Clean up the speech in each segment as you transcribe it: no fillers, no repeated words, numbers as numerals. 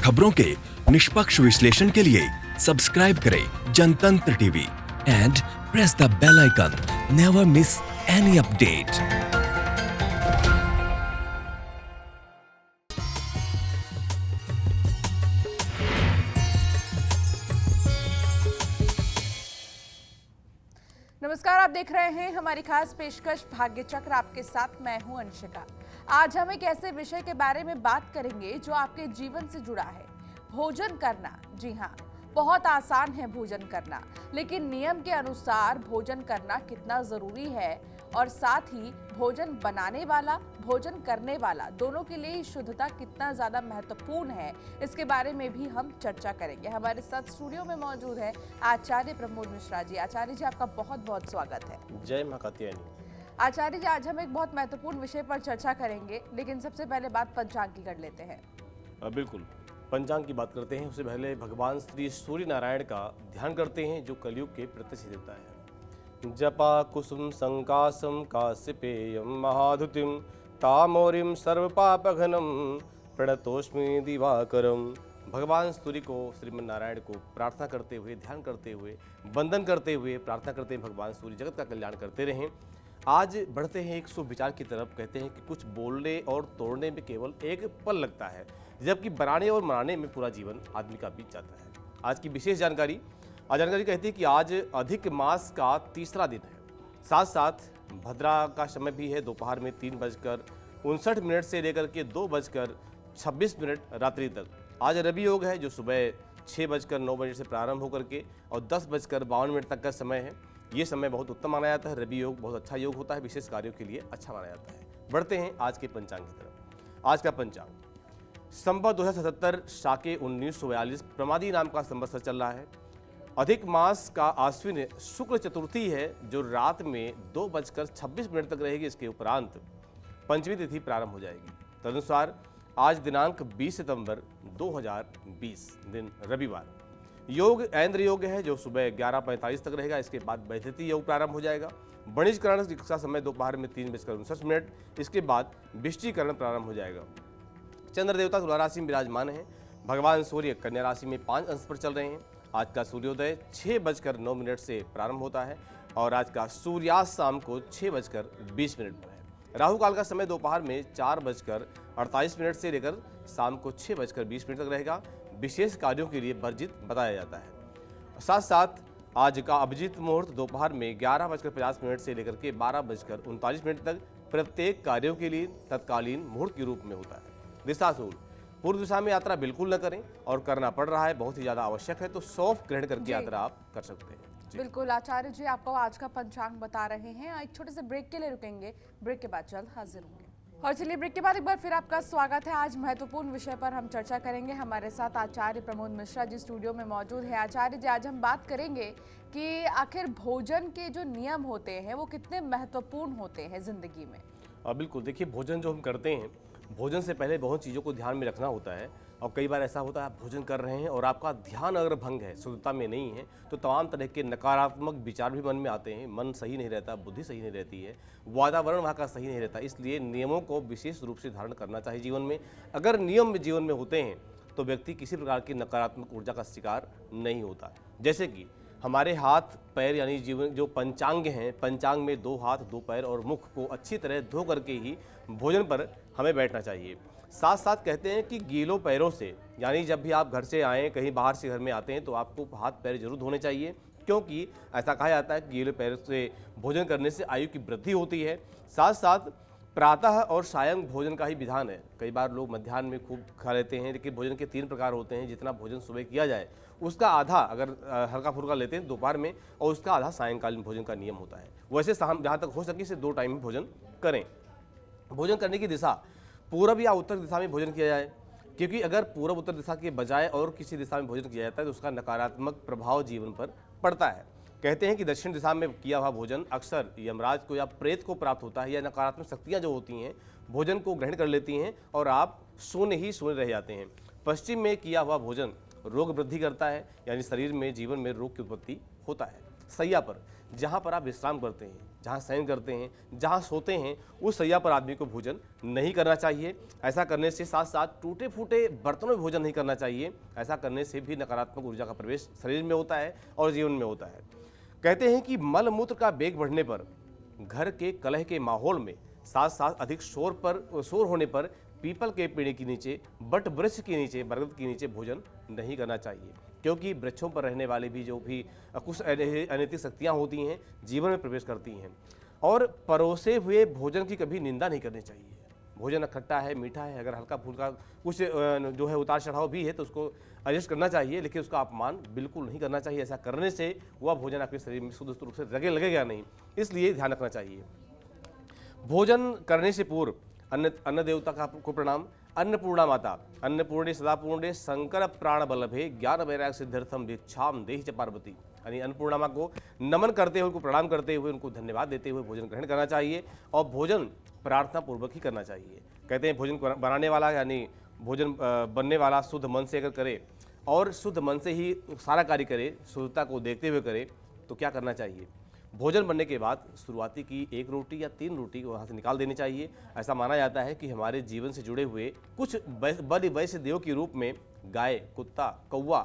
खबरों के निष्पक्ष विश्लेषण के लिए सब्सक्राइब करें Jantantra TV and press the bell icon. Never miss any update. नमस्कार, आप देख रहे हैं हमारी खास पेशकश भाग्य चक्र। आपके साथ मैं हूं अंशिका। आज हम एक ऐसे विषय के बारे में बात करेंगे जो आपके जीवन से जुड़ा है, भोजन करना। जी हाँ, बहुत आसान है भोजन करना, लेकिन नियम के अनुसार भोजन करना कितना जरूरी है और साथ ही भोजन बनाने वाला, भोजन करने वाला दोनों के लिए शुद्धता कितना ज्यादा महत्वपूर्ण है, इसके बारे में भी हम चर्चा करेंगे। हमारे साथ स्टूडियो में मौजूद है आचार्य प्रमोद मिश्रा जी। आचार्य जी, आपका बहुत बहुत स्वागत है। जय मां कात्यायनी। आचार्य जी, आज हम एक बहुत महत्वपूर्ण विषय पर चर्चा करेंगे, लेकिन सबसे पहले बात पंचांग की कर लेते हैं। बिल्कुल, पंचांग की बात करते हैं। उससे पहले भगवान श्री सूर्य नारायण का ध्यान करते हैं, जो कलयुग के प्रत्यक्ष देवता है। जपा कुसुम संकासम काश्यपेयम महाधुतिम तामोरिम सर्वपापघनम प्रणतोष्मि दिवाकरम। भगवान सूर्य को, श्रीमन नारायण को प्रार्थना करते हुए, ध्यान करते हुए, वंदन करते हुए प्रार्थना करते हैं भगवान सूर्य जगत का कल्याण करते रहें। आज बढ़ते हैं एक शुभ विचार की तरफ। कहते हैं कि कुछ बोलने और तोड़ने में केवल एक पल लगता है, जबकि बनाने और मनाने में पूरा जीवन आदमी का बीत जाता है। आज की विशेष जानकारी कहती है कि आज अधिक मास का तीसरा दिन है, साथ साथ भद्रा का समय भी है। दोपहर में 3:59 से लेकर के 2:26 रात्रि तक। आज रवि योग है, जो सुबह 6:09 से प्रारंभ होकर के और 10:52 तक का समय है। ये समय बहुत उत्तम माना जाता है। रवि योग बहुत अच्छा योग होता है, विशेष कार्यों के लिए अच्छा माना जाता है। बढ़ते हैं आज के पंचांग की तरफ। आज का पंचांग संवत 2077 शाके 1942 प्रमादी नाम का संवत्सर चल रहा है। अधिक मास का आश्विन शुक्ल चतुर्थी है, जो रात में 2:26 तक रहेगी। इसके उपरांत पंचमी तिथि प्रारंभ हो जाएगी। तदनुसार आज दिनांक 20 सितंबर 2020 दिन रविवार। योग ऐन्द्र योग है, जो सुबह 11:45 तक रहेगा। इसके बाद वैधृति योग प्रारंभ हो जाएगा। वणिजकरण का समय दोपहर में 3:59। इसके बाद विष्टिकरण प्रारंभ हो जाएगा। चंद्र देवता तुला राशि में विराजमान है। भगवान सूर्य कन्या राशि में 5 अंश पर चल रहे हैं। आज का सूर्योदय 6:09 से प्रारंभ होता है और आज का सूर्यास्त शाम को 6:20 पर है। राहु काल का समय दोपहर में 4:48 से लेकर शाम को 6:20 तक रहेगा। विशेष कार्यों के लिए वर्जित बताया जाता है। साथ साथ आज का अभिजीत मुहूर्त दोपहर में 11:50 से लेकर के 12:39 तक प्रत्येक कार्यों के लिए तत्कालीन मुहूर्त के रूप में होता है। दिशाशूल पूर्व दिशा में यात्रा बिल्कुल न करें, और करना पड़ रहा है, बहुत ही ज्यादा आवश्यक है तो सौंफ ग्रहण करके यात्रा आप कर सकते हैं। बिल्कुल, आचार्य जी आपको आज का पंचांग बता रहे हैं। एक छोटे से ब्रेक के लिए रुकेंगे, ब्रेक के बाद जल्द हाजिर होंगे। और चलिए, ब्रेक के बाद एक बार फिर आपका स्वागत है। आज महत्वपूर्ण विषय पर हम चर्चा करेंगे। हमारे साथ आचार्य प्रमोद मिश्रा जी स्टूडियो में मौजूद है। आचार्य जी, आज हम बात करेंगे कि आखिर भोजन के जो नियम होते हैं वो कितने महत्वपूर्ण होते हैं जिंदगी में। बिल्कुल, देखिए, भोजन जो हम करते हैं, भोजन से पहले बहुत चीज़ों को ध्यान में रखना होता है। और कई बार ऐसा होता है, आप भोजन कर रहे हैं और आपका ध्यान अगर भंग है, शुद्धता में नहीं है, तो तमाम तरह के नकारात्मक विचार भी मन में आते हैं। मन सही नहीं रहता, बुद्धि सही नहीं रहती है, वातावरण वहाँ का सही नहीं रहता। इसलिए नियमों को विशेष रूप से धारण करना चाहिए जीवन में। अगर नियम जीवन में होते हैं तो व्यक्ति किसी प्रकार की नकारात्मक ऊर्जा का शिकार नहीं होता। जैसे कि हमारे हाथ पैर, यानी जीवन जो पंचांग हैं, पंचांग में 2 हाथ 2 पैर और मुख को अच्छी तरह धो करके ही भोजन पर हमें बैठना चाहिए। साथ साथ कहते हैं कि गीलों पैरों से, यानी जब भी आप घर से आएँ, कहीं बाहर से घर में आते हैं, तो आपको हाथ पैर जरूर धोने चाहिए, क्योंकि ऐसा कहा जाता है कि गीले पैरों से भोजन करने से आयु की वृद्धि होती है। साथ साथ प्रातः और सायं भोजन का ही विधान है। कई बार लोग मध्याह्न में खूब खा लेते हैं, लेकिन भोजन के 3 प्रकार होते हैं। जितना भोजन सुबह किया जाए उसका आधा अगर हल्का फुल्का लेते हैं दोपहर में, और उसका आधा सायंकालीन भोजन का नियम होता है। वैसे हम जहाँ तक हो सके इसे 2 टाइम में भोजन करें। भोजन करने की दिशा पूर्व या उत्तर दिशा में भोजन किया जाए, क्योंकि अगर पूर्व उत्तर दिशा के बजाय और किसी दिशा में भोजन किया जाता है तो उसका नकारात्मक प्रभाव जीवन पर पड़ता है। कहते हैं कि दक्षिण दिशा में किया हुआ भोजन अक्सर यमराज को या प्रेत को प्राप्त होता है, या नकारात्मक शक्तियाँ जो होती हैं भोजन को ग्रहण कर लेती हैं और आप सोने रह जाते हैं। पश्चिम में किया हुआ भोजन रोग वृद्धि करता है, यानी शरीर में जीवन में रोग की उत्पत्ति होता है। सैया पर, जहाँ पर आप विश्राम करते हैं, जहाँ शयन करते हैं, जहाँ सोते हैं, उस सैया पर आदमी को भोजन नहीं करना चाहिए। ऐसा करने से साथ साथ टूटे फूटे बर्तनों में भोजन नहीं करना चाहिए। ऐसा करने से भी नकारात्मक ऊर्जा का प्रवेश शरीर में होता है और जीवन में होता है। कहते हैं कि मल मूत्र का वेग बढ़ने पर, घर के कलह के माहौल में, साथ साथ अधिक शोर होने पर पीपल के पेड़ के नीचे, बट वृक्ष के नीचे, बरगद के नीचे भोजन नहीं करना चाहिए, क्योंकि वृक्षों पर रहने वाले भी जो भी कुछ अनैतिक शक्तियाँ होती हैं जीवन में प्रवेश करती हैं। और परोसे हुए भोजन की कभी निंदा नहीं करनी चाहिए। भोजन खट्टा है, मीठा है, अगर हल्का फुल्का कुछ जो है उतार चढ़ाव भी है तो उसको एडजस्ट करना चाहिए, लेकिन उसका अपमान बिल्कुल नहीं करना चाहिए। ऐसा करने से वह भोजन आपके शरीर में शुद्ध रूप से लगेगा नहीं, इसलिए ध्यान रखना चाहिए। भोजन करने से पूर्व अन्न देवता को प्रणाम। अन्नपूर्णा माता, अन्नपूर्णे सदा पूर्णे शंकर प्राण बल्लभे ज्ञान वैराग्य सिद्ध्यर्थम भिक्षाम देहि च पार्वती। यानी अन्नपूर्णा माँ को नमन करते हुए, उनको प्रणाम करते हुए, उनको धन्यवाद देते हुए भोजन ग्रहण करना चाहिए और भोजन प्रार्थना पूर्वक ही करना चाहिए। कहते हैं भोजन बनाने वाला यानी भोजन बनने वाला शुद्ध मन से अगर करे और शुद्ध मन से ही सारा कार्य करे, शुद्धता को देखते हुए करे, तो क्या करना चाहिए? भोजन बनने के बाद शुरुआती की 1 रोटी या 3 रोटी वहाँ से निकाल देनी चाहिए। ऐसा माना जाता है कि हमारे जीवन से जुड़े हुए कुछ बलि वैश्य देव के रूप में गाय, कुत्ता, कौवा,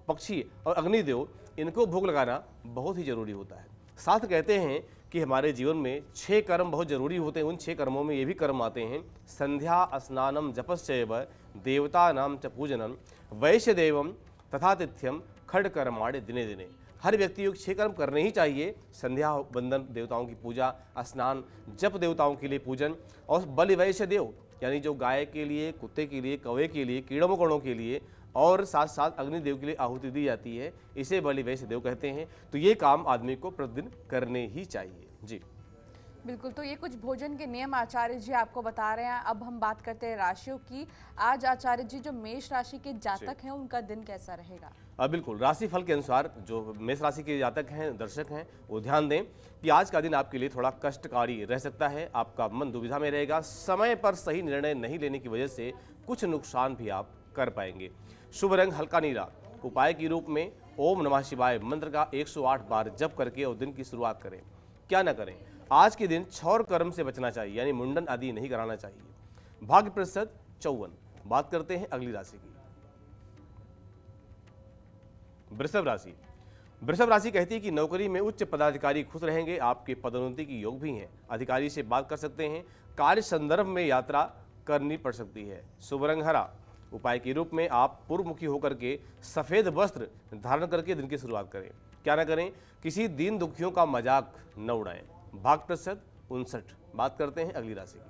पक्षी और अग्निदेव, इनको भोग लगाना बहुत ही जरूरी होता है। साथ कहते हैं कि हमारे जीवन में 6 कर्म बहुत जरूरी होते हैं। उन 6 कर्मों में ये भी कर्म आते हैं: संध्या स्नानम जपश्चैव देवता नाम च पूजनम वैश्य देवम तथातिथ्यम खड कर्माणे दिने दिने। हर व्यक्ति को 6 कर्म करने ही चाहिए: संध्या वंदन, देवताओं की पूजा, स्नान, जप देवताओं के लिए पूजन, और बलि वैश्य देव यानी जो गाय के लिए, कुत्ते के लिए, कौवे के लिए, कीड़ों मकोड़ों के लिए और साथ साथ अग्निदेव के लिए आहुति दी जाती है, इसे बलि वैश्य देव कहते हैं। तो ये काम आदमी को प्रतिदिन करने ही चाहिए। जी बिल्कुल, तो ये कुछ भोजन के नियम आचार्य जी आपको बता रहे हैं। अब हम बात करते हैं राशियों की। आज आचार्य जी जो मेष राशि के जातक हैं उनका दिन कैसा रहेगा? बिल्कुल, राशि फल के अनुसार जो मेष राशि के जातक हैं, दर्शक हैं, वो ध्यान दें कि आज का दिन आपके लिए थोड़ा कष्टकारी रह सकता है। आपका मन दुविधा में रहेगा। समय पर सही निर्णय नहीं लेने की वजह से कुछ नुकसान भी आप कर पाएंगे। शुभ रंग हल्का नीला। उपाय के रूप में ओम नमः शिवाय मंत्र का 108 बार जप करके और दिन की शुरुआत करें। क्या न करें? आज के दिन क्षौर कर्म से बचना चाहिए, यानी मुंडन आदि नहीं कराना चाहिए। भाग्य प्रतिशत 54। बात करते हैं अगली राशि की, वृषभ राशि। वृषभ राशि कहती है कि नौकरी में उच्च पदाधिकारी खुश रहेंगे। आपके पदोन्नति की योग भी हैं। अधिकारी से बात कर सकते हैं। कार्य संदर्भ में यात्रा करनी पड़ सकती है। शुभ रंग हरा। उपाय के रूप में आप पूर्वमुखी होकर के सफेद वस्त्र धारण करके दिन की शुरुआत करें। क्या न करें? किसी दीन दुखियों का मजाक न उड़ाएं। भाग्य प्रतिशत 59। बात करते हैं अगली राशि की,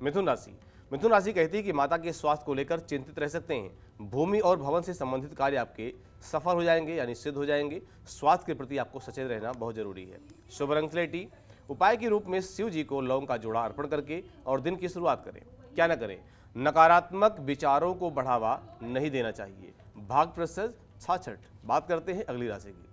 मिथुन राशि। मिथुन राशि कहती है कि माता के स्वास्थ्य को लेकर चिंतित रह सकते हैं। भूमि और भवन से संबंधित कार्य आपके सफल हो जाएंगे, यानी सिद्ध हो जाएंगे। स्वास्थ्य के प्रति आपको सचेत रहना बहुत जरूरी है। शुभ रंग स्लेटी। उपाय के रूप में शिव जी को लौंग का जोड़ा अर्पण करके और दिन की शुरुआत करें। क्या न करें? नकारात्मक विचारों को बढ़ावा नहीं देना चाहिए। भाग्य प्रतिशत 66। बात करते हैं अगली राशि की,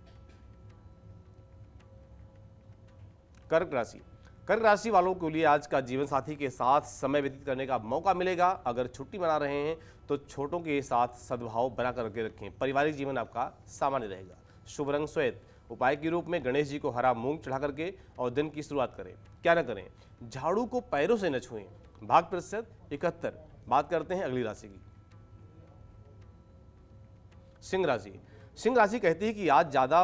कर्क राशि। कर्क राशि वालों के लिए आज का जीवन साथी के साथ समय व्यतीत करने का मौका मिलेगा। अगर छुट्टी मना रहे हैं तो छोटों के साथ सद्भाव बना करके रखें। पारिवारिक जीवन आपका सामान्य रहेगा। शुभ रंग श्वेत। उपाय के रूप में गणेश जी को हरा मूंग चढ़ा करके और दिन की शुरुआत करें। क्या न करें? झाड़ू को पैरों से न छुएं। भाग्य प्रतिशत 71। बात करते हैं अगली राशि की, सिंह राशि। सिंह राशि कहती है कि आज ज्यादा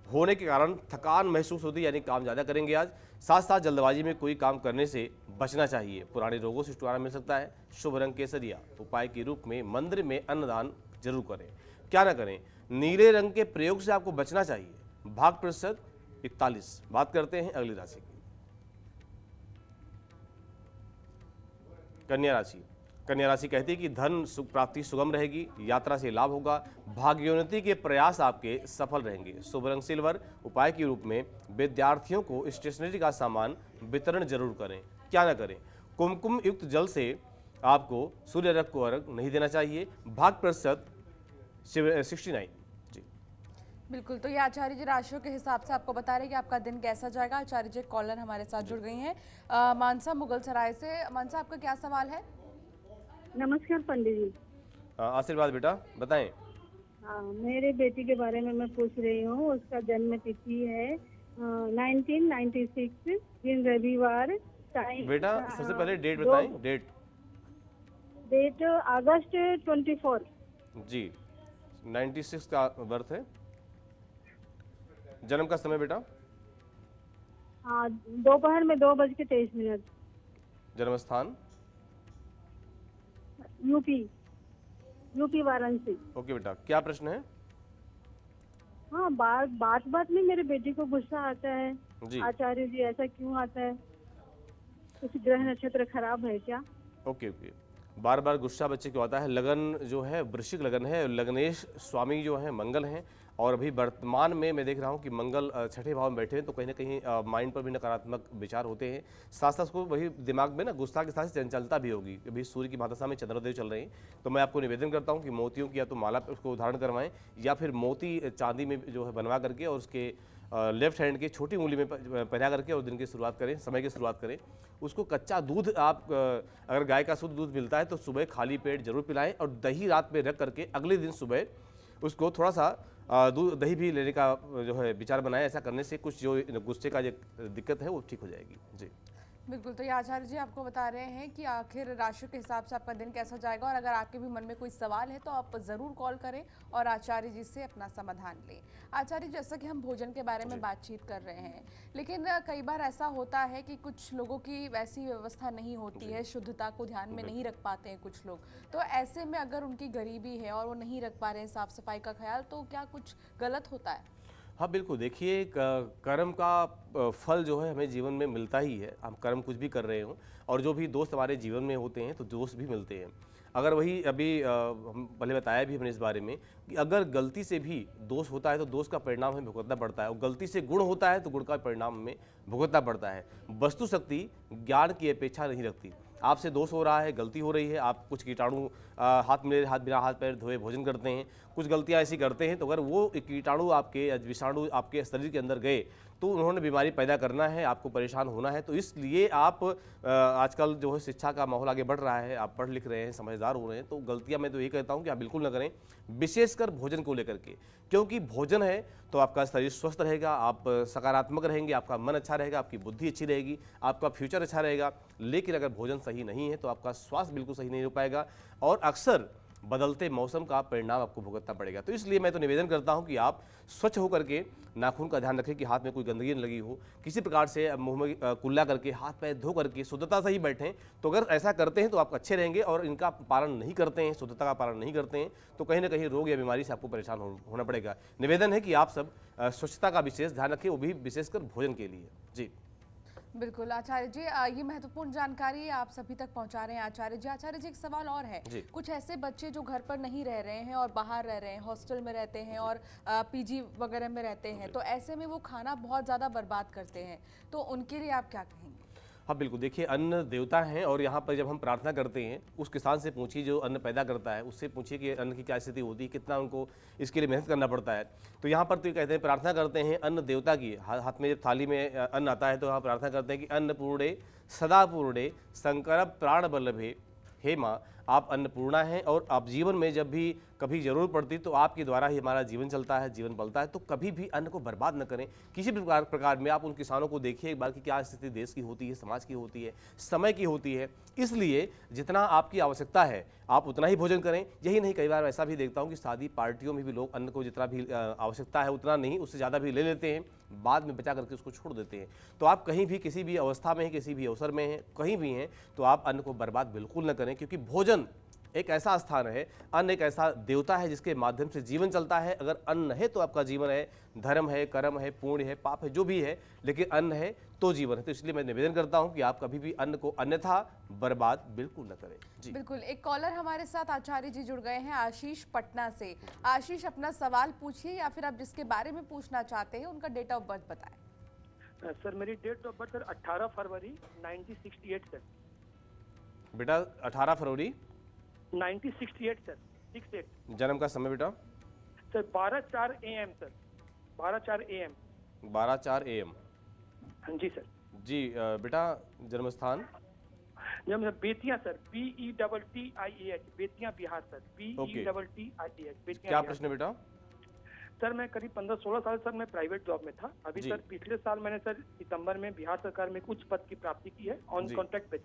होने के कारण थकान महसूस होती है, यानी काम ज़्यादा करेंगे आज। साथ साथ जल्दबाजी में कोई काम करने से बचना चाहिए। पुराने रोगों से छुटकारा मिल सकता है। शुभ रंग केसरिया। उपाय के रूप में मंदिर में अन्नदान जरूर करें। क्या ना करें? नीले रंग के प्रयोग से आपको बचना चाहिए। भाग्य प्रतिशत 41। बात करते हैं अगली राशि की, कन्या राशि। कन्या राशि कहती है कि धन सुख प्राप्ति सुगम रहेगी। यात्रा से लाभ होगा। भाग्योन्नति के प्रयास आपके सफल रहेंगे। शुभ रंग सिल्वर। उपाय के रूप में विद्यार्थियों को स्टेशनरी का सामान वितरण जरूर करें। क्या न करें? कुमकुम युक्त जल से आपको सूर्य रक्त को अर्घ नहीं देना चाहिए। भाग्य प्रतिशत 69। जी बिल्कुल, तो ये आचार्य जी राशियों के हिसाब से आपको बता रहे हैं कि आपका दिन कैसा जाएगा। आचार्य जी कॉलर हमारे साथ जुड़ गई हैं मानसा मुगल सराय से। मानसा, आपका क्या सवाल है? नमस्कार पंडित जी। आशीर्वाद बेटा, बताएं। हाँ, मेरे बेटी के बारे में मैं पूछ रही हूँ। उसका जन्म तिथि है 1996, दिन रविवार, टाइम बेटा सबसे पहले डेट दो, बताएं, डेट। डेट अगस्त 24। जी, 96 का बर्थ है। जन्म का समय बेटा। हाँ, दोपहर में 2:23। जन्म स्थान। UP, UP Varanasi. ओके बेटा, क्या प्रश्न है? हाँ, बात में मेरे बेटी को गुस्सा आता है। जी। आचार्य जी, ऐसा क्यों आता है? कुछ ग्रह नक्षत्र खराब है क्या? Okay okay. बार बार गुस्सा बच्चे को आता है। लगन जो है वृश्चिक लगन है, लगनेश स्वामी जो है मंगल हैं, और अभी वर्तमान में मैं देख रहा हूँ कि मंगल छठे भाव में बैठे हैं, तो कहीं ना कहीं माइंड पर भी नकारात्मक विचार होते हैं। साथ साथ को वही दिमाग में ना गुस्सा के साथ चंचलता भी होगी। अभी सूर्य की महादशा में चंद्रदेव चल रहे हैं, तो मैं आपको निवेदन करता हूँ कि मोतियों की या तो माला उसको उधारण करवाएं, या फिर मोती चांदी में जो है बनवा करके और उसके लेफ्ट हैंड की छोटी उंगली में पहना करके और दिन की शुरुआत करें, समय की शुरुआत करें। उसको कच्चा दूध आप अगर गाय का शुद्ध दूध मिलता है तो सुबह खाली पेट जरूर पिलाएं, और दही रात में रख करके अगले दिन सुबह उसको थोड़ा सा दूध दही भी लेने का जो है विचार बनाएं। ऐसा करने से कुछ जो गुस्से का जो दिक्कत है वो ठीक हो जाएगी। जी बिल्कुल, तो ये आचार्य जी आपको बता रहे हैं कि आखिर राशि के हिसाब से आपका दिन कैसा जाएगा, और अगर आपके भी मन में कोई सवाल है तो आप ज़रूर कॉल करें और आचार्य जी से अपना समाधान लें। आचार्य, जैसा कि हम भोजन के बारे में बातचीत कर रहे हैं, लेकिन कई बार ऐसा होता है कि कुछ लोगों की वैसी व्यवस्था नहीं होती है, शुद्धता को ध्यान में नहीं रख पाते हैं कुछ लोग। तो ऐसे में अगर उनकी गरीबी है और वो नहीं रख पा रहे हैं साफ सफाई का ख्याल, तो क्या कुछ गलत होता है? हाँ बिल्कुल, देखिए कर्म का फल जो है हमें जीवन में मिलता ही है। हम कर्म कुछ भी कर रहे हों, और जो भी दोस्त हमारे जीवन में होते हैं तो दोस्त भी मिलते हैं। अगर वही अभी हम पहले बताया भी हमने इस बारे में कि अगर गलती से भी दोष होता है तो दोष का परिणाम हमें भुगतना पड़ता है, और गलती से गुण होता है तो गुण का परिणाम हमें भुगतना पड़ता है। वस्तु शक्ति ज्ञान की अपेक्षा नहीं रखती। आपसे दोष हो रहा है, गलती हो रही है, आप कुछ कीटाणु हाथ में हाथ बिना हाथ पैर धोए भोजन करते हैं, कुछ गलतियां ऐसी करते हैं, तो अगर वो कीटाणु आपके विषाणु आपके शरीर के अंदर गए तो उन्होंने बीमारी पैदा करना है, आपको परेशान होना है। तो इसलिए आप आजकल जो है शिक्षा का माहौल आगे बढ़ रहा है, आप पढ़ लिख रहे हैं, समझदार हो रहे हैं, तो गलतियां मैं तो यही कहता हूं कि आप बिल्कुल न करें, विशेषकर भोजन को लेकर के। क्योंकि भोजन है तो आपका शरीर स्वस्थ रहेगा, आप सकारात्मक रहेंगे, आपका मन अच्छा रहेगा, आपकी बुद्धि अच्छी रहेगी, आपका फ्यूचर अच्छा रहेगा। लेकिन अगर भोजन सही नहीं है तो आपका स्वास्थ्य बिल्कुल सही नहीं हो पाएगा, और अक्सर बदलते मौसम का परिणाम आपको भुगतना पड़ेगा। तो इसलिए मैं तो निवेदन करता हूं कि आप स्वच्छ होकर के नाखून का ध्यान रखें कि हाथ में कोई गंदगी न लगी हो, किसी प्रकार से मुंह में कुल्ला करके हाथ पैर धो करके शुद्धता से ही बैठें। तो अगर ऐसा करते हैं तो आप अच्छे रहेंगे, और इनका पालन नहीं करते हैं, शुद्धता का पालन नहीं करते हैं, तो कहीं ना कहीं रोग या बीमारी से आपको परेशान होना पड़ेगा। निवेदन है कि आप सब स्वच्छता का विशेष ध्यान रखें, वो भी विशेषकर भोजन के लिए। जी बिल्कुल आचार्य जी, ये महत्वपूर्ण जानकारी आप सभी तक पहुंचा रहे हैं आचार्य जी। आचार्य जी, एक सवाल और है। कुछ ऐसे बच्चे जो घर पर नहीं रह रहे हैं और बाहर रह रहे हैं, हॉस्टल में रहते हैं और पीजी वगैरह में रहते हैं, तो ऐसे में वो खाना बहुत ज़्यादा बर्बाद करते हैं, तो उनके लिए आप क्या कहेंगे? हाँ बिल्कुल, देखिए अन्न देवता हैं, और यहाँ पर जब हम प्रार्थना करते हैं उस किसान से पूछिए जो अन्न पैदा करता है, उससे पूछिए कि अन्न की क्या स्थिति होती है, कितना उनको इसके लिए मेहनत करना पड़ता है। तो यहाँ पर तो कहते हैं प्रार्थना करते हैं अन्न देवता की, हाथ में जब थाली में अन्न आता है तो यहाँ प्रार्थना करते हैं कि अन्नपूर्णे सदा पूर्णे शंकर प्राण बल्लभे। हे माँ, आप अन्नपूर्णा हैं, और आप जीवन में जब भी कभी जरूरत पड़ती तो आपके द्वारा ही हमारा जीवन चलता है, जीवन पलता है। तो कभी भी अन्न को बर्बाद न करें किसी भी प्रकार में। आप उन किसानों को देखिए एक बार की क्या स्थिति देश की होती है, समाज की होती है, समय की होती है। इसलिए जितना आपकी आवश्यकता है आप उतना ही भोजन करें। यही नहीं, कई बार ऐसा भी देखता हूँ कि शादी पार्टियों में भी लोग अन्न को जितना भी आवश्यकता है उतना नहीं, उससे ज़्यादा भी ले लेते हैं, बाद में बचा करके उसको छोड़ देते हैं। तो आप कहीं भी किसी भी अवस्था में हैं, किसी भी अवसर में हैं, कहीं भी हैं, तो आप अन्न को बर्बाद बिल्कुल न करें। क्योंकि भोजन एक ऐसा स्थान है, अन्न एक ऐसा देवता है जिसके माध्यम से जीवन चलता है। अगर अन्न है तो आपका जीवन है, धर्म है, कर्म है, पुण्य है, पाप है, जो भी है, लेकिन अन्न है तो जीवन है। तो इसलिए मैं निवेदन करता हूं कि आप कभी भी अन्न को अन्यथा बर्बाद बिल्कुल न करें। जी बिल्कुल, एक कॉलर हमारे साथ आचार्य जी जुड़ गए हैं, आशीष पटना से। आशीष, अपना सवाल पूछिए, या फिर आप जिसके बारे में पूछना चाहते हैं उनका डेट ऑफ बर्थ बताएं। सर मेरी डेट ऑफ बर्थ सर 18 फरवरी 1968 सर। बेटा 18 फरवरी 1968 सर, 68। जन्म का समय बेटा? Sir 12:04 AM sir, 12:04 AM। 12:04 AM। हाँ जी सर। जी बेटा, जन्म स्थान? नियम है Bettiah sir, BETTIAH, Bettiah Bihar sir, BETTIAH, Bettiah क्या बिहार। प्रश्न है बेटा? सर मैं करीब 15-16 साल सर मैं प्राइवेट जॉब में था। अभी जी। सर पिछले साल मैंने सर सितंबर में बिहार सरकार में एक उच्च पद की प्राप्ति की है ऑन जी। कॉन्ट्रैक्ट पे,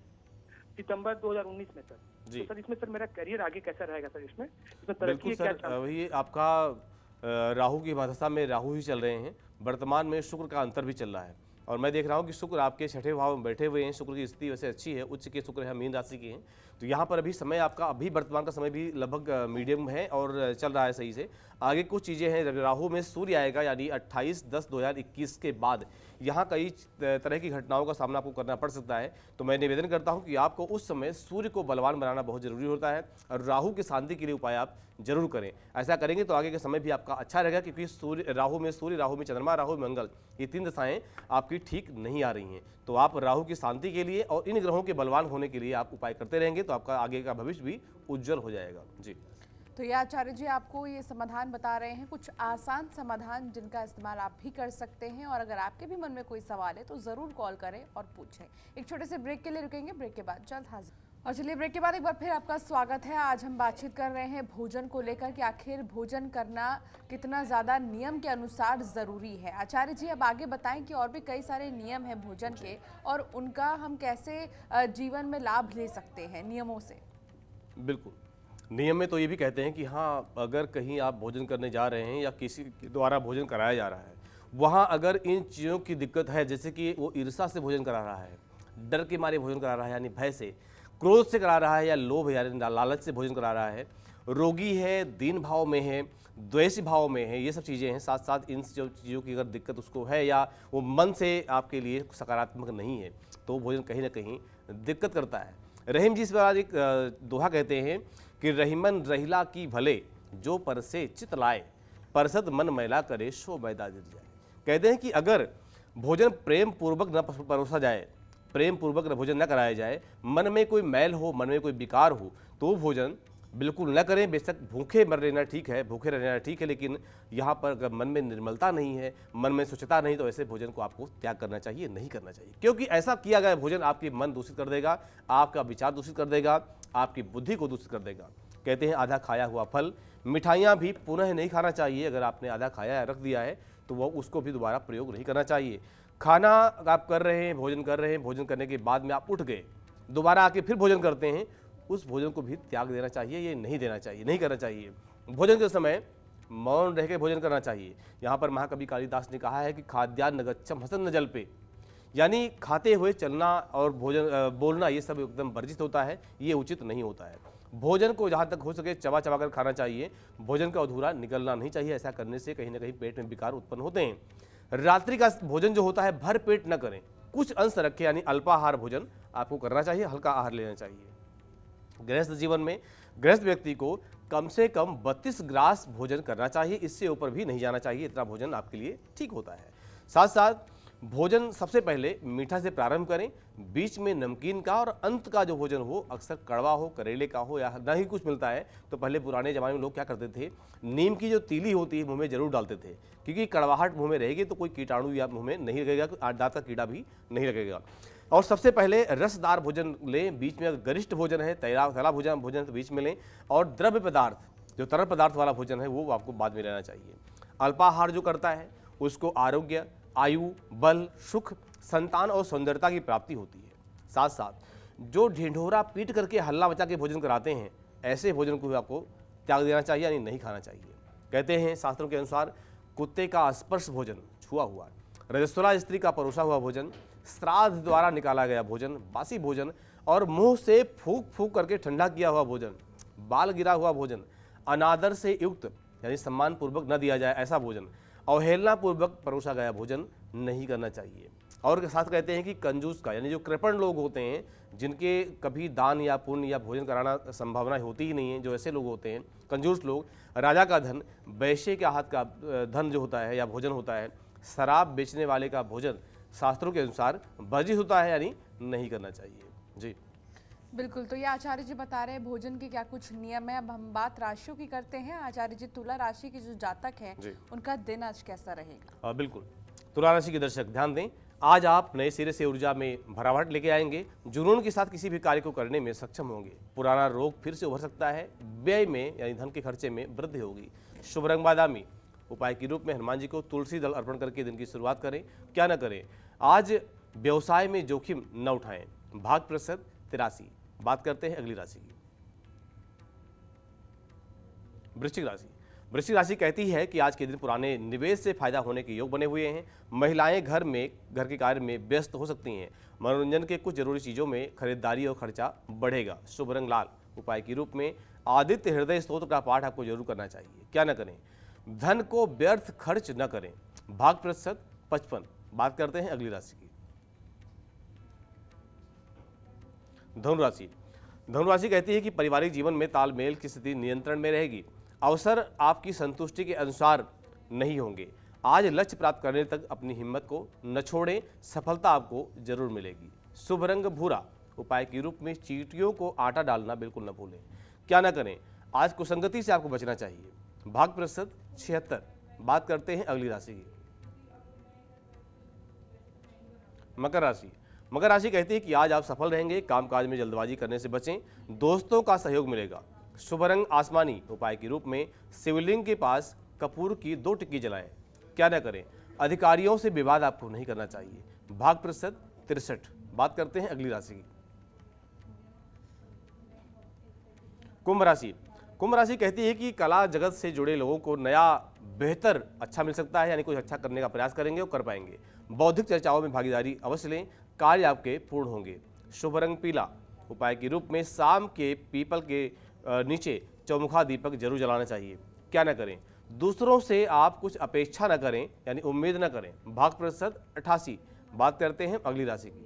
सितंबर 2019 में सर। जी। तो सर इसमें सर मेरा करियर आगे कैसा रहेगा सर, इसमें तरक्की बिल्कुल क्या सर, वही आपका राहु की महादशा में राहु ही चल रहे हैं। वर्तमान में शुक्र का अंतर भी चल रहा है और मैं देख रहा हूँ कि शुक्र आपके छठे भाव में बैठे हुए हैं। शुक्र की स्थिति वैसे अच्छी है, उच्च के शुक्र है, मीन राशि के हैं। तो यहाँ पर अभी समय आपका, अभी वर्तमान का समय भी लगभग मीडियम है और चल रहा है सही से। आगे कुछ चीज़ें हैं, राहु में सूर्य आएगा यानी 28/10/2021 के बाद यहाँ कई तरह की घटनाओं का सामना आपको करना पड़ सकता है। तो मैं निवेदन करता हूँ कि आपको उस समय सूर्य को बलवान बनाना बहुत जरूरी होता है और राहु की शांति के लिए उपाय आप जरूर करें। ऐसा करेंगे तो आगे का समय भी आपका अच्छा रहेगा, क्योंकि सूर्य राहु में चंद्रमा, राहु में मंगल, ये 3 दशाएं आपकी ठीक नहीं आ रही हैं। तो आप राहु की शांति के लिए और इन ग्रहों के बलवान होने के लिए आप उपाय करते रहेंगे तो आपका आगे का भविष्य भी उज्जवल हो जाएगा। जी। तो ये आचार्य जी आपको ये समाधान बता रहे हैं, कुछ आसान समाधान जिनका इस्तेमाल आप भी कर सकते हैं। और अगर आपके भी मन में कोई सवाल है तो ज़रूर कॉल करें और पूछें। एक छोटे से ब्रेक के लिए रुकेंगे, ब्रेक के बाद जल्द हाजिर। और चलिए ब्रेक के बाद एक बार फिर आपका स्वागत है। आज हम बातचीत कर रहे हैं भोजन को लेकर कि आखिर भोजन करना कितना ज़्यादा नियम के अनुसार ज़रूरी है। आचार्य जी अब आगे बताएं कि और भी कई सारे नियम हैं भोजन के और उनका हम कैसे जीवन में लाभ ले सकते हैं नियमों से। बिल्कुल, नियम में तो ये भी कहते हैं कि हाँ, अगर कहीं आप भोजन करने जा रहे हैं या किसी के द्वारा भोजन कराया जा रहा है, वहाँ अगर इन चीज़ों की दिक्कत है, जैसे कि वो ईर्ष्या से भोजन करा रहा है, डर के मारे भोजन करा रहा है यानी भय से, क्रोध से करा रहा है या लोभ यानी लालच से भोजन करा रहा है, रोगी है, दीन भाव में है, द्वेषी भाव में है, ये सब चीज़ें हैं। साथ साथ इन जो चीज़ों की अगर दिक्कत उसको है या वो मन से आपके लिए सकारात्मक नहीं है तो भोजन कहीं ना कहीं दिक्कत करता है। रहीम जी इस बार एक दोहा कहते हैं कि रहीमन रहिला की भले, जो पर से चित लाए, परसद मन मैला करे शो मैदा गिर जाए। कहते हैं कि अगर भोजन प्रेम पूर्वक न परोसा जाए, प्रेम पूर्वक भोजन न कराया जाए, मन में कोई मैल हो, मन में कोई विकार हो, तो भोजन बिल्कुल न करें। बेशक भूखे मर लेना ठीक है, भूखे रहना ठीक है, लेकिन यहाँ पर अगर मन में निर्मलता नहीं है, मन में स्वच्छता नहीं, तो ऐसे भोजन को आपको त्याग करना चाहिए, नहीं करना चाहिए। क्योंकि ऐसा किया गया भोजन आपके मन दूषित कर देगा, आपका विचार दूषित कर देगा, आपकी बुद्धि को दूषित कर देगा। कहते हैं आधा खाया हुआ फल, मिठाइयाँ भी पुनः नहीं खाना चाहिए। अगर आपने आधा खाया है, रख दिया है, तो वो उसको भी दोबारा प्रयोग नहीं करना चाहिए। खाना आप कर रहे हैं, भोजन कर रहे हैं, भोजन करने के बाद में आप उठ गए, दोबारा आके फिर भोजन करते हैं, उस भोजन को भी त्याग देना चाहिए, ये नहीं देना चाहिए, नहीं करना चाहिए। भोजन के समय मौन रह के भोजन करना चाहिए। यहाँ पर महाकवि कालिदास ने कहा है कि खाद्यान्न गच्छम हसन न जल पे, यानी खाते हुए चलना और भोजन बोलना ये सब एकदम वर्जित होता है, ये उचित नहीं होता है। भोजन को जहाँ तक हो सके चबा चबा कर खाना चाहिए, भोजन का अधूरा निकलना नहीं चाहिए। ऐसा करने से कहीं ना कहीं पेट में विकार उत्पन्न होते हैं। रात्रि का भोजन जो होता है भर पेट न करें, कुछ अंश रखें, यानी अल्पाहार भोजन आपको करना चाहिए, हल्का आहार लेना चाहिए। गृहस्थ जीवन में गृहस्थ व्यक्ति को कम से कम 32 ग्रास भोजन करना चाहिए, इससे ऊपर भी नहीं जाना चाहिए। इतना भोजन आपके लिए ठीक होता है। साथ साथ भोजन सबसे पहले मीठा से प्रारंभ करें, बीच में नमकीन का और अंत का जो भोजन हो अक्सर कड़वा हो, करेले का हो या ना ही कुछ मिलता है तो पहले पुराने ज़माने में लोग क्या करते थे, नीम की जो तीली होती है मुंह में जरूर डालते थे, क्योंकि कड़वाहट मुंह में रहेगी तो कोई कीटाणु या मुंह में नहीं लगेगा, दांत का कीड़ा भी नहीं लगेगा। और सबसे पहले रसदार भोजन लें, बीच में गरिष्ठ भोजन है, तला भोजन तो बीच में लें, और द्रव्य पदार्थ जो तरल पदार्थ वाला भोजन है वो आपको बाद में लेना चाहिए। अल्पाहार जो करता है उसको आरोग्य, आयु, बल, सुख, संतान और सौंदर्यता की प्राप्ति होती है। साथ साथ जो ढिंढोरा पीट करके हल्ला मचा के भोजन कराते हैं, ऐसे भोजन को भी आपको त्याग देना चाहिए, यानी नहीं खाना चाहिए। कहते हैं शास्त्रों के अनुसार कुत्ते का स्पर्श भोजन, छुआ हुआ, रजस्वला स्त्री का परोसा हुआ भोजन, श्राद्ध द्वारा निकाला गया भोजन, बासी भोजन और मुंह से फूंक फूंक करके ठंडा किया हुआ भोजन, बाल गिरा हुआ भोजन, अनादर से युक्त यानी सम्मान पूर्वक न दिया जाए ऐसा भोजन, अवहेलना पूर्वक परोसा गया भोजन नहीं करना चाहिए। और साथ कहते हैं कि कंजूस का यानी जो कृपण लोग होते हैं, जिनके कभी दान या पुण्य या भोजन कराना संभावना होती ही नहीं है, जो ऐसे लोग होते हैं कंजूस लोग, राजा का धन, वैश्य के हाथ का धन जो होता है या भोजन होता है, शराब बेचने वाले का भोजन शास्त्रों के अनुसार वर्जित होता है, यानी नहीं करना चाहिए। जी बिल्कुल, तो ये आचार्य जी बता रहे हैं भोजन के क्या कुछ नियम है। अब हम बात राशियों की करते हैं। आचार्य जी तुला राशि के जो जातक हैं उनका दिन आज कैसा रहेगा? बिल्कुल, तुला राशि के दर्शक ध्यान दें, आज आप नए सिरे से ऊर्जा में भरावट लेके आएंगे, जुनून के साथ किसी भी कार्य को करने में सक्षम होंगे। पुराना रोग फिर से उभर सकता है, व्यय में यानी धन के खर्चे में वृद्धि होगी। शुभ रंग बादामी, उपाय के रूप में हनुमान जी को तुलसी दल अर्पण करके दिन की शुरुआत करें। क्या न करें, आज व्यवसाय में जोखिम न उठाएं। भाग प्रतिशत 83। बात करते हैं अगली राशि की, वृश्चिक राशि। वृश्चिक राशि कहती है कि आज के दिन पुराने निवेश से फायदा होने के योग बने हुए हैं। महिलाएं घर के कार्य में व्यस्त हो सकती हैं। मनोरंजन के कुछ जरूरी चीजों में खरीदारी और खर्चा बढ़ेगा। शुभ रंग लाल, उपाय के रूप में आदित्य हृदय स्तोत्र का पाठ आपको जरूर करना चाहिए। क्या न करें, धन को व्यर्थ खर्च न करें। भाग प्रतिशत 55। बात करते हैं अगली राशि की, धनुराशि। धनुराशि कहती है कि पारिवारिक जीवन में तालमेल की स्थिति नियंत्रण में रहेगी। अवसर आपकी संतुष्टि के अनुसार नहीं होंगे। आज लक्ष्य प्राप्त करने तक अपनी हिम्मत को न छोड़ें, सफलता आपको जरूर मिलेगी। शुभ रंग भूरा, उपाय के रूप में चींटियों को आटा डालना बिल्कुल न भूलें। क्या न करें, आज कुसंगति से आपको बचना चाहिए। भाग प्रतिशत 76। बात करते हैं अगली राशि की, मकर राशि। मकर राशि कहती है कि आज आप सफल रहेंगे। कामकाज में जल्दबाजी करने से बचें, दोस्तों का सहयोग मिलेगा। शुभ रंग आसमानी, उपाय के रूप में शिवलिंग के पास कपूर की 2 टिक्की जलाएं। क्या न करें, अधिकारियों से विवाद आपको नहीं करना चाहिए। भाग प्रतिशत 63। बात करते हैं अगली राशि की, कुंभ राशि। कुंभ राशि कहती है कि कला जगत से जुड़े लोगों को नया बेहतर अच्छा मिल सकता है, यानी कुछ अच्छा करने का प्रयास करेंगे और कर पाएंगे। बौद्धिक चर्चाओं में भागीदारी अवश्य लें, कार्य आपके पूर्ण होंगे। शुभ रंग पीला, उपाय के रूप में शाम के पीपल के नीचे चौमुखा दीपक जरूर जलाना चाहिए। क्या न करें, दूसरों से आप कुछ अपेक्षा न करें, यानी उम्मीद न करें। भाग प्रतिशत 88। बात करते हैं अगली राशि की,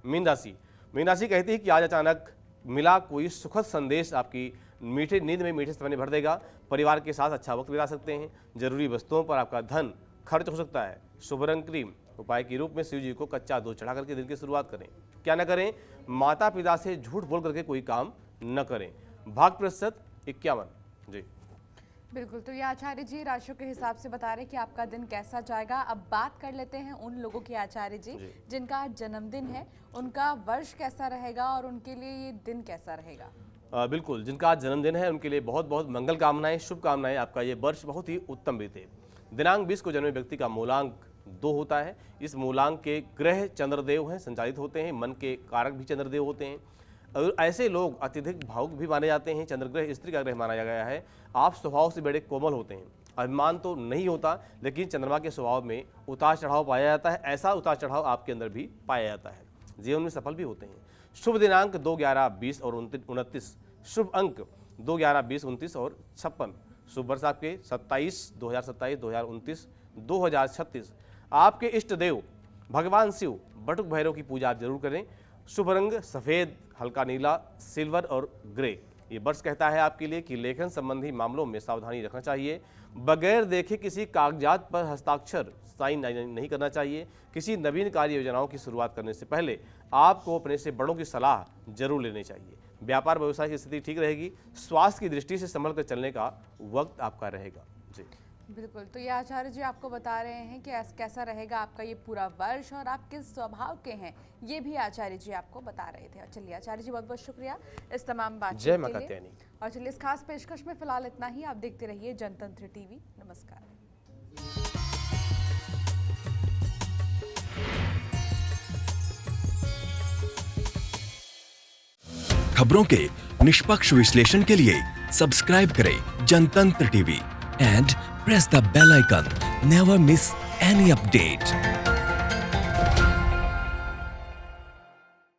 मीन राशि। मीन राशि कहती है कि आज अचानक मिला कोई सुखद संदेश आपकी मीठे नींद में मीठे सपने भर देगा। परिवार के साथ अच्छा वक्त बिता सकते हैं। जरूरी वस्तुओं पर आपका धन खर्च हो सकता है। शुभ रंग क्रीम, उपाय के रूप में शिव जी को कच्चा दूध चढ़ा करके दिन की शुरुआत करें। क्या न करें, माता पिता से झूठ बोल करके कोई काम न करें। भाग प्रतिशत 51। जी बिल्कुल, तो ये आचार्य जी राशियों के हिसाब से बता रहे हैं कि आपका दिन कैसा जाएगा। अब बात कर लेते हैं उन लोगों की आचार्य जी जिनका आज जन्मदिन है, उनका वर्ष कैसा रहेगा और उनके लिए ये दिन कैसा रहेगा। बिल्कुल, जिनका आज जन्मदिन है उनके लिए बहुत बहुत मंगल कामनाएं, शुभकामनाएं। आपका ये वर्ष बहुत ही उत्तम बीते। दिनांक 20 को जन्मे व्यक्ति का मूलांक 2 होता है। इस मूलांक के ग्रह चंद्रदेव हैं, संचालित होते हैं। मन के कारक भी चंद्रदेव होते हैं और ऐसे लोग अत्यधिक भावुक भी माने जाते हैं। चंद्रग्रह स्त्री का ग्रह माना गया है। आप स्वभाव से बड़े कोमल होते हैं। अभिमान तो नहीं होता, लेकिन चंद्रमा के स्वभाव में उतार चढ़ाव पाया जाता है। ऐसा उतार चढ़ाव आपके अंदर भी पाया जाता है। जीवन में सफल भी होते हैं। शुभ दिनांक 2, 11, 20 और 29। शुभ अंक 2, 11, 20, 29 और 56। शुभ वर्ष आपके 27, 2027, 2029, 2036। आपके इष्ट देव भगवान शिव, बटुक भैरव की पूजा आप जरूर करें। शुभ रंग सफ़ेद, हल्का नीला, सिल्वर और ग्रे। ये वर्ष कहता है आपके लिए कि लेखन संबंधी मामलों में सावधानी रखना चाहिए। बगैर देखे किसी कागजात पर हस्ताक्षर साइन नहीं करना चाहिए। किसी नवीन कार्य योजनाओं की शुरुआत करने से पहले आपको अपने से बड़ों की सलाह जरूर लेनी चाहिए। व्यापार व्यवसाय की स्थिति ठीक रहेगी। स्वास्थ्य की दृष्टि से संभल कर चलने का वक्त आपका रहेगा। जी बिल्कुल, तो ये आचार्य जी आपको बता रहे हैं कि कैसा रहेगा आपका ये पूरा वर्ष और आप किस स्वभाव के हैं, ये भी आचार्य जी आपको बता रहे थे। चलिए आचार्य जी, बहुत बहुत शुक्रिया इस तमाम बातचीत जय के मां लिए। कात्यायनी। और चलिए इस खास पेशकश में फिलहाल इतना ही। आप देखते रहिए जनतंत्र टीवी। नमस्कार। खबरों के निष्पक्ष विश्लेषण के लिए सब्सक्राइब करें Jantantra TV and press the bell icon. Never miss any update.